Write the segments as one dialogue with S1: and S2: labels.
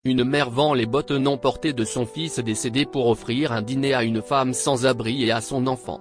S1: une mère vend les bottes non portées de son fils décédé pour offrir un dîner à une femme sans abri et à son enfant.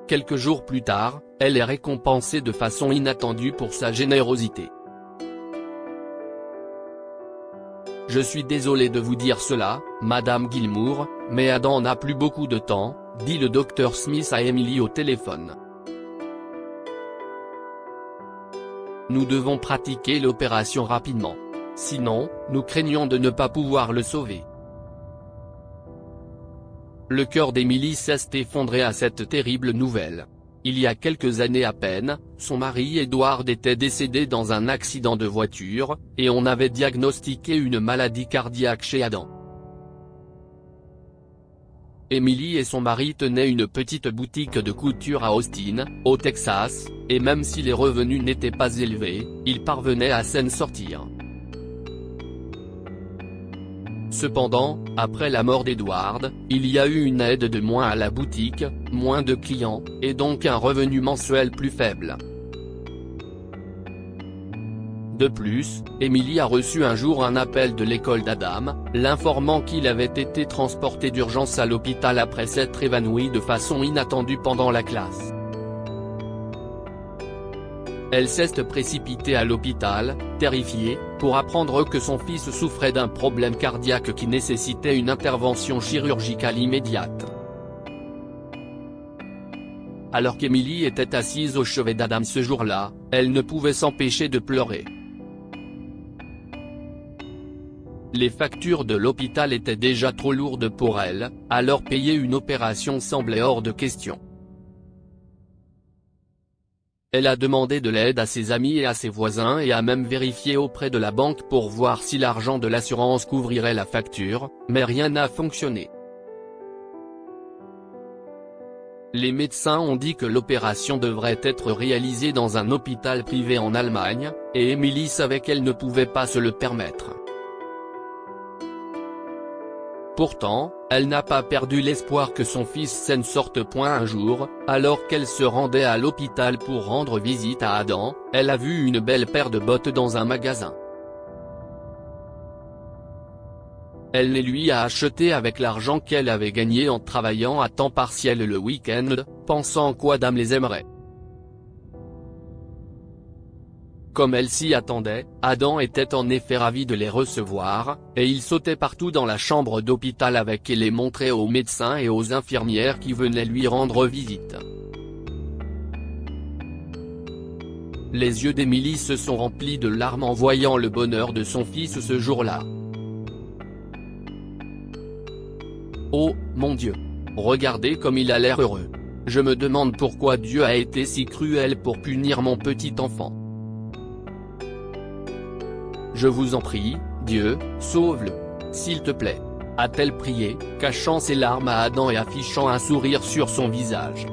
S1: Quelques jours plus tard, elle est récompensée de façon inattendue pour sa générosité. « Je suis désolé de vous dire cela, Madame Gilmour, mais Adam n'a plus beaucoup de temps », dit le Dr Smith à Emily au téléphone. « Nous devons pratiquer l'opération rapidement. Sinon, nous craignons de ne pas pouvoir le sauver. » Le cœur d'Emily s'est effondré à cette terrible nouvelle. Il y a quelques années à peine, son mari Edward était décédé dans un accident de voiture, et on avait diagnostiqué une maladie cardiaque chez Adam. Emily et son mari tenaient une petite boutique de couture à Austin, au Texas, et même si les revenus n'étaient pas élevés, ils parvenaient à s'en sortir. Cependant, après la mort d'Edward, il y a eu une aide de moins à la boutique, moins de clients, et donc un revenu mensuel plus faible. De plus, Emily a reçu un jour un appel de l'école d'Adam, l'informant qu'il avait été transporté d'urgence à l'hôpital après s'être évanoui de façon inattendue pendant la classe. Elle s'est précipitée à l'hôpital, terrifiée, pour apprendre que son fils souffrait d'un problème cardiaque qui nécessitait une intervention chirurgicale immédiate. Alors qu'Emily était assise au chevet d'Adam ce jour-là, elle ne pouvait s'empêcher de pleurer. Les factures de l'hôpital étaient déjà trop lourdes pour elle, alors payer une opération semblait hors de question. Elle a demandé de l'aide à ses amis et à ses voisins et a même vérifié auprès de la banque pour voir si l'argent de l'assurance couvrirait la facture, mais rien n'a fonctionné. Les médecins ont dit que l'opération devrait être réalisée dans un hôpital privé en Allemagne, et Emily savait qu'elle ne pouvait pas se le permettre. Pourtant, elle n'a pas perdu l'espoir que son fils s'en sorte point un jour, alors qu'elle se rendait à l'hôpital pour rendre visite à Adam, elle a vu une belle paire de bottes dans un magasin. Elle les lui a achetées avec l'argent qu'elle avait gagné en travaillant à temps partiel le week-end, pensant qu'Adam les aimerait. Comme elle s'y attendait, Adam était en effet ravi de les recevoir, et il sautait partout dans la chambre d'hôpital avec et les montrait aux médecins et aux infirmières qui venaient lui rendre visite. Les yeux d'Emily se sont remplis de larmes en voyant le bonheur de son fils ce jour-là. « Oh, mon Dieu! Regardez comme il a l'air heureux. Je me demande pourquoi Dieu a été si cruel pour punir mon petit enfant. Je vous en prie, Dieu, sauve-le. S'il te plaît. » a-t-elle prié, cachant ses larmes à Adam et affichant un sourire sur son visage.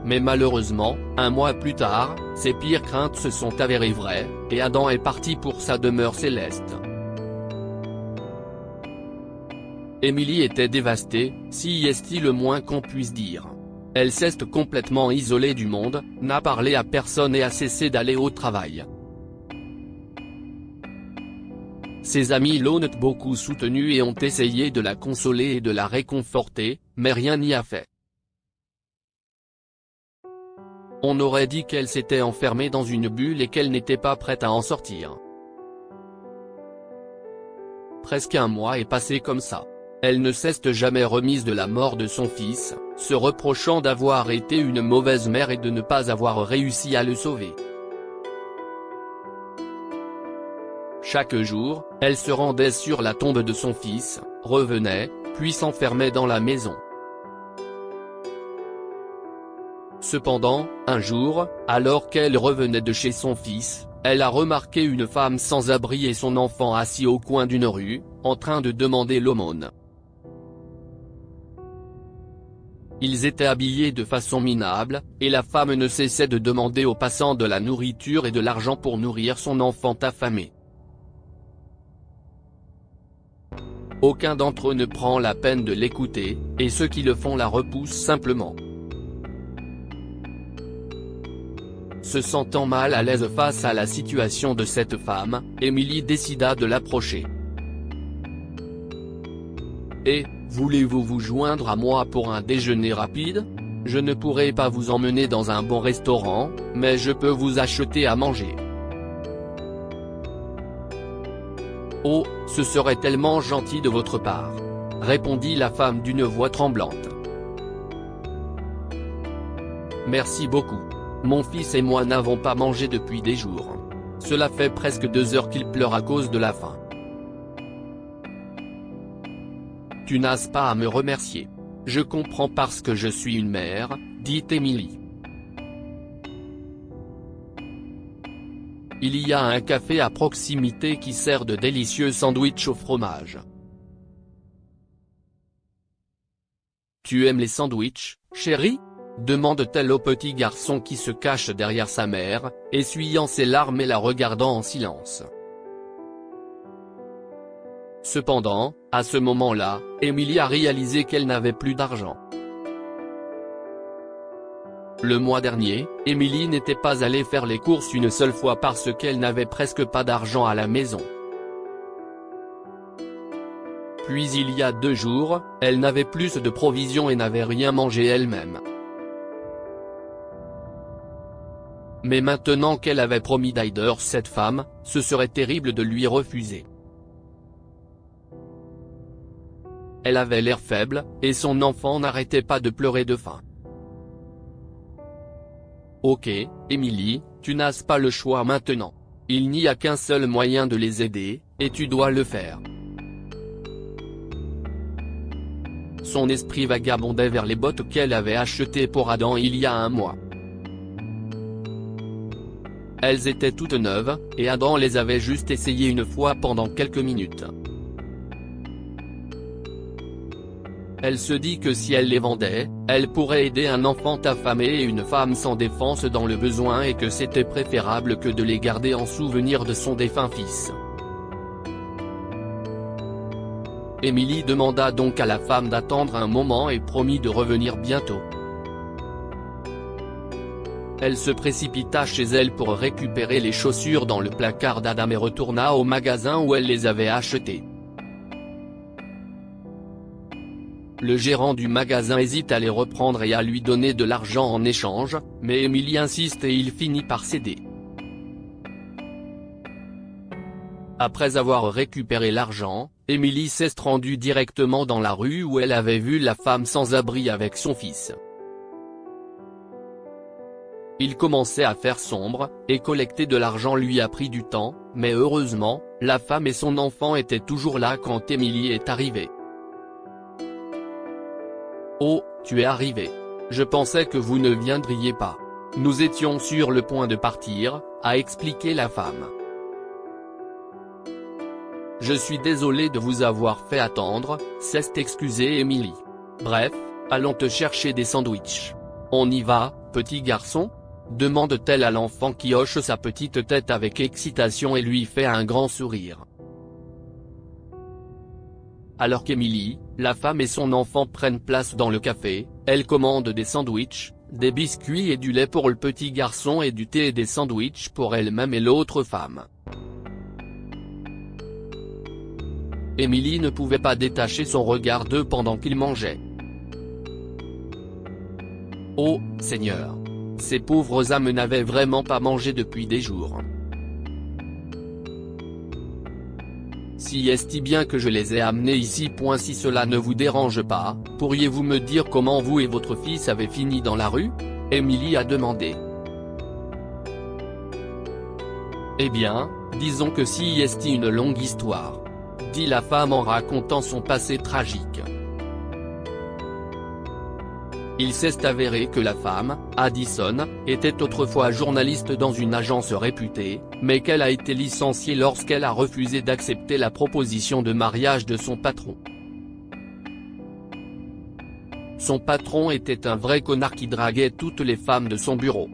S1: Mais malheureusement, un mois plus tard, ses pires craintes se sont avérées vraies, et Adam est parti pour sa demeure céleste. Emily était dévastée, si est-il le moins qu'on puisse dire. Elle s'est complètement isolée du monde, n'a parlé à personne et a cessé d'aller au travail. Ses amis l'ont beaucoup soutenue et ont essayé de la consoler et de la réconforter, mais rien n'y a fait. On aurait dit qu'elle s'était enfermée dans une bulle et qu'elle n'était pas prête à en sortir. Presque un mois est passé comme ça. Elle ne s'est jamais remise de la mort de son fils, se reprochant d'avoir été une mauvaise mère et de ne pas avoir réussi à le sauver. Chaque jour, elle se rendait sur la tombe de son fils, revenait, puis s'enfermait dans la maison. Cependant, un jour, alors qu'elle revenait de chez son fils, elle a remarqué une femme sans abri et son enfant assis au coin d'une rue, en train de demander l'aumône. Ils étaient habillés de façon minable, et la femme ne cessait de demander aux passants de la nourriture et de l'argent pour nourrir son enfant affamé. Aucun d'entre eux ne prend la peine de l'écouter, et ceux qui le font la repoussent simplement. Se sentant mal à l'aise face à la situation de cette femme, Emily décida de l'approcher. « Et, voulez-vous vous joindre à moi pour un déjeuner rapide ? Je ne pourrai pas vous emmener dans un bon restaurant, mais je peux vous acheter à manger. » « Oh, ce serait tellement gentil de votre part », répondit la femme d'une voix tremblante. « Merci beaucoup. Mon fils et moi n'avons pas mangé depuis des jours. Cela fait presque 2 heures qu'il pleure à cause de la faim. » « Tu n'as pas à me remercier. Je comprends parce que je suis une mère, » dit Emily. Il y a un café à proximité qui sert de délicieux sandwichs au fromage. « Tu aimes les sandwichs, chérie ? » demande-t-elle au petit garçon qui se cache derrière sa mère, essuyant ses larmes et la regardant en silence. Cependant, à ce moment-là, Emily a réalisé qu'elle n'avait plus d'argent. Le mois dernier, Emily n'était pas allée faire les courses une seule fois parce qu'elle n'avait presque pas d'argent à la maison. Puis il y a 2 jours, elle n'avait plus de provisions et n'avait rien mangé elle-même. Mais maintenant qu'elle avait promis d'aider cette femme, ce serait terrible de lui refuser. Elle avait l'air faible, et son enfant n'arrêtait pas de pleurer de faim. « Ok, Emily, tu n'as pas le choix maintenant. Il n'y a qu'un seul moyen de les aider, et tu dois le faire. » Son esprit vagabondait vers les bottes qu'elle avait achetées pour Adam il y a 1 mois. Elles étaient toutes neuves, et Adam les avait juste essayées une fois pendant quelques minutes. Elle se dit que si elle les vendait, elle pourrait aider un enfant affamé et une femme sans défense dans le besoin et que c'était préférable que de les garder en souvenir de son défunt fils. Emily demanda donc à la femme d'attendre un moment et promit de revenir bientôt. Elle se précipita chez elle pour récupérer les chaussures dans le placard d'Adam et retourna au magasin où elle les avait achetées. Le gérant du magasin hésite à les reprendre et à lui donner de l'argent en échange, mais Emily insiste et il finit par céder. Après avoir récupéré l'argent, Emily s'est rendue directement dans la rue où elle avait vu la femme sans abri avec son fils. Il commençait à faire sombre, et collecter de l'argent lui a pris du temps, mais heureusement, la femme et son enfant étaient toujours là quand Emily est arrivée. « Oh, tu es arrivé. Je pensais que vous ne viendriez pas. Nous étions sur le point de partir, » a expliqué la femme. « Je suis désolée de vous avoir fait attendre, » s'est excusée Emily. « Bref, allons te chercher des sandwichs. On y va, petit garçon ? » demande-t-elle à l'enfant qui hoche sa petite tête avec excitation et lui fait un grand sourire. Alors qu'Emily, la femme et son enfant prennent place dans le café, elle commande des sandwichs, des biscuits et du lait pour le petit garçon et du thé et des sandwichs pour elle-même et l'autre femme. Emily ne pouvait pas détacher son regard d'eux pendant qu'ils mangeaient. « Oh, Seigneur ! Ces pauvres âmes n'avaient vraiment pas mangé depuis des jours. Si est-il bien que je les ai amenés ici. Si cela ne vous dérange pas, pourriez-vous me dire comment vous et votre fils avez fini dans la rue ? » Emily a demandé. « Eh bien, disons que si est une longue histoire. » dit la femme en racontant son passé tragique. Il s'est avéré que la femme, Addison, était autrefois journaliste dans une agence réputée, mais qu'elle a été licenciée lorsqu'elle a refusé d'accepter la proposition de mariage de son patron. Son patron était un vrai connard qui draguait toutes les femmes de son bureau.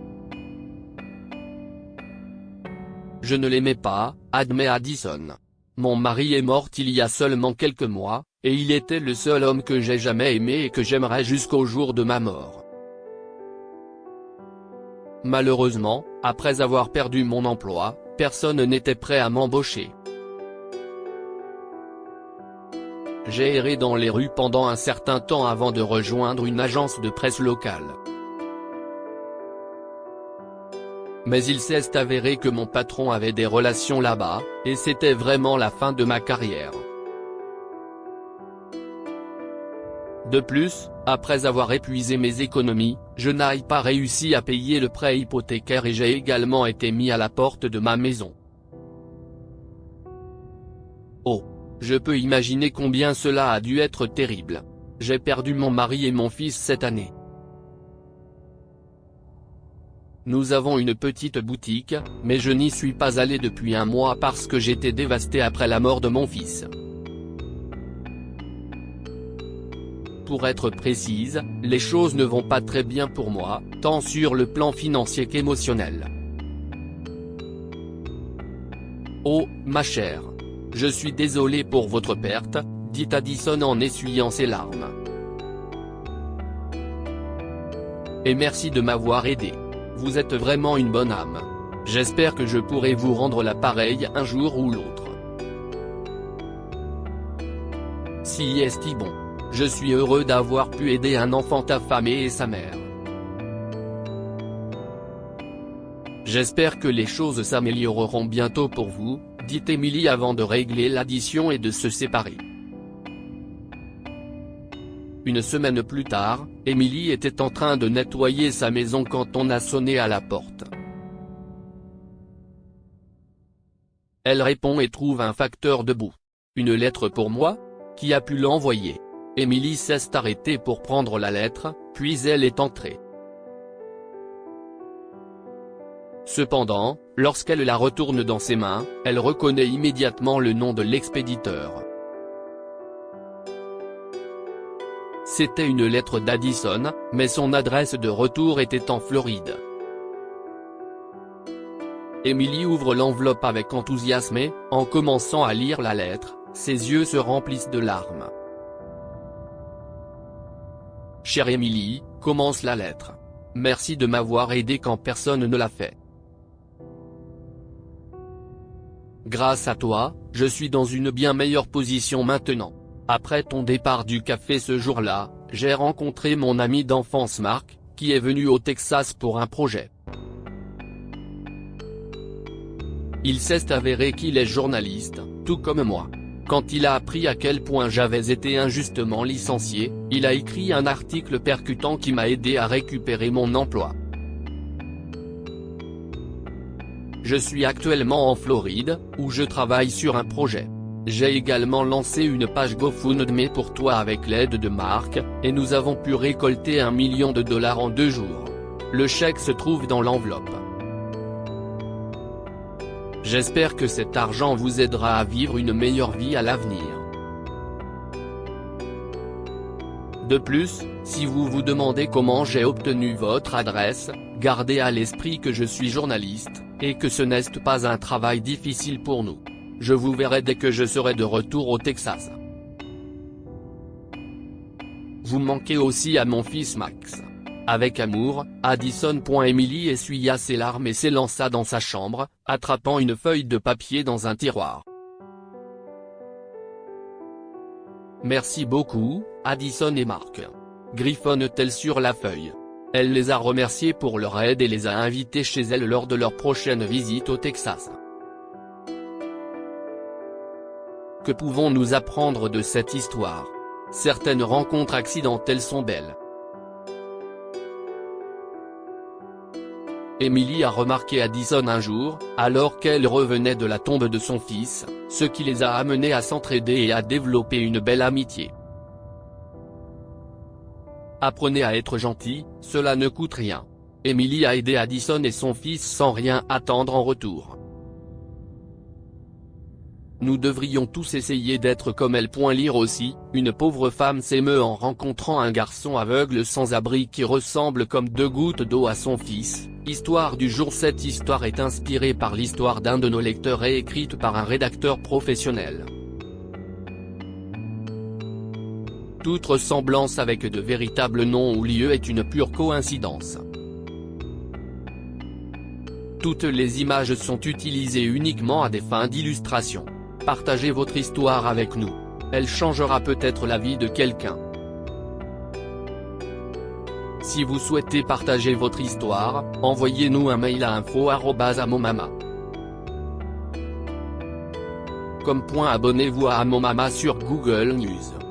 S1: « Je ne l'aimais pas, » admet Addison. « Mon mari est mort il y a seulement quelques mois, et il était le seul homme que j'ai jamais aimé et que j'aimerais jusqu'au jour de ma mort. Malheureusement, après avoir perdu mon emploi, personne n'était prêt à m'embaucher. J'ai erré dans les rues pendant un certain temps avant de rejoindre une agence de presse locale. Mais il s'est avéré que mon patron avait des relations là-bas, et c'était vraiment la fin de ma carrière. De plus, après avoir épuisé mes économies, je n'ai pas réussi à payer le prêt hypothécaire et j'ai également été mis à la porte de ma maison. Oh! Je peux imaginer combien cela a dû être terrible. J'ai perdu mon mari et mon fils cette année. Nous avons une petite boutique, mais je n'y suis pas allé depuis un mois parce que j'étais dévasté après la mort de mon fils. Pour être précise, les choses ne vont pas très bien pour moi, tant sur le plan financier qu'émotionnel. Oh, ma chère. Je suis désolé pour votre perte, dit Addison en essuyant ses larmes. Et merci de m'avoir aidé. Vous êtes vraiment une bonne âme. J'espère que je pourrai vous rendre l'appareil un jour ou l'autre. Si est bon. Je suis heureux d'avoir pu aider un enfant affamé et sa mère. J'espère que les choses s'amélioreront bientôt pour vous, dit Emily avant de régler l'addition et de se séparer. Une semaine plus tard, Emily était en train de nettoyer sa maison quand on a sonné à la porte. Elle répond et trouve un facteur debout. Une lettre pour moi? Qui a pu l'envoyer? Emily s'est arrêtée pour prendre la lettre, puis elle est entrée. Cependant, lorsqu'elle la retourne dans ses mains, elle reconnaît immédiatement le nom de l'expéditeur. C'était une lettre d'Addison, mais son adresse de retour était en Floride. Emily ouvre l'enveloppe avec enthousiasme et, en commençant à lire la lettre, ses yeux se remplissent de larmes. Chère Emily, commence la lettre. Merci de m'avoir aidé quand personne ne l'a fait. Grâce à toi, je suis dans une bien meilleure position maintenant. Après ton départ du café ce jour-là, j'ai rencontré mon ami d'enfance Mark, qui est venu au Texas pour un projet. Il s'est avéré qu'il est journaliste, tout comme moi. Quand il a appris à quel point j'avais été injustement licencié, il a écrit un article percutant qui m'a aidé à récupérer mon emploi. Je suis actuellement en Floride, où je travaille sur un projet. J'ai également lancé une page GoFundMe pour toi avec l'aide de Mark, et nous avons pu récolter $1 million en 2 jours. Le chèque se trouve dans l'enveloppe. J'espère que cet argent vous aidera à vivre une meilleure vie à l'avenir. De plus, si vous vous demandez comment j'ai obtenu votre adresse, gardez à l'esprit que je suis journaliste, et que ce n'est pas un travail difficile pour nous. Je vous verrai dès que je serai de retour au Texas. Vous manquez aussi à mon fils Max. Avec amour, Addison. Emily essuya ses larmes et s'élança dans sa chambre, attrapant une feuille de papier dans un tiroir. Merci beaucoup, Addison et Mark. Griffonne-t-elle sur la feuille. Elle les a remerciés pour leur aide et les a invités chez elle lors de leur prochaine visite au Texas. Que pouvons-nous apprendre de cette histoire? Certaines rencontres accidentelles sont belles. Emily a remarqué Addison un jour, alors qu'elle revenait de la tombe de son fils, ce qui les a amenés à s'entraider et à développer une belle amitié. Apprenez à être gentil, cela ne coûte rien. Emily a aidé Addison et son fils sans rien attendre en retour. Nous devrions tous essayer d'être comme elle. Lire aussi, une pauvre femme s'émeut en rencontrant un garçon aveugle sans abri qui ressemble comme 2 gouttes d'eau à son fils. Histoire du jour. Cette histoire est inspirée par l'histoire d'un de nos lecteurs et écrite par un rédacteur professionnel. Toute ressemblance avec de véritables noms ou lieux est une pure coïncidence. Toutes les images sont utilisées uniquement à des fins d'illustration. Partagez votre histoire avec nous. Elle changera peut-être la vie de quelqu'un. Si vous souhaitez partager votre histoire, envoyez-nous un mail à info@amomama.com. Abonnez-vous à Amomama sur Google News.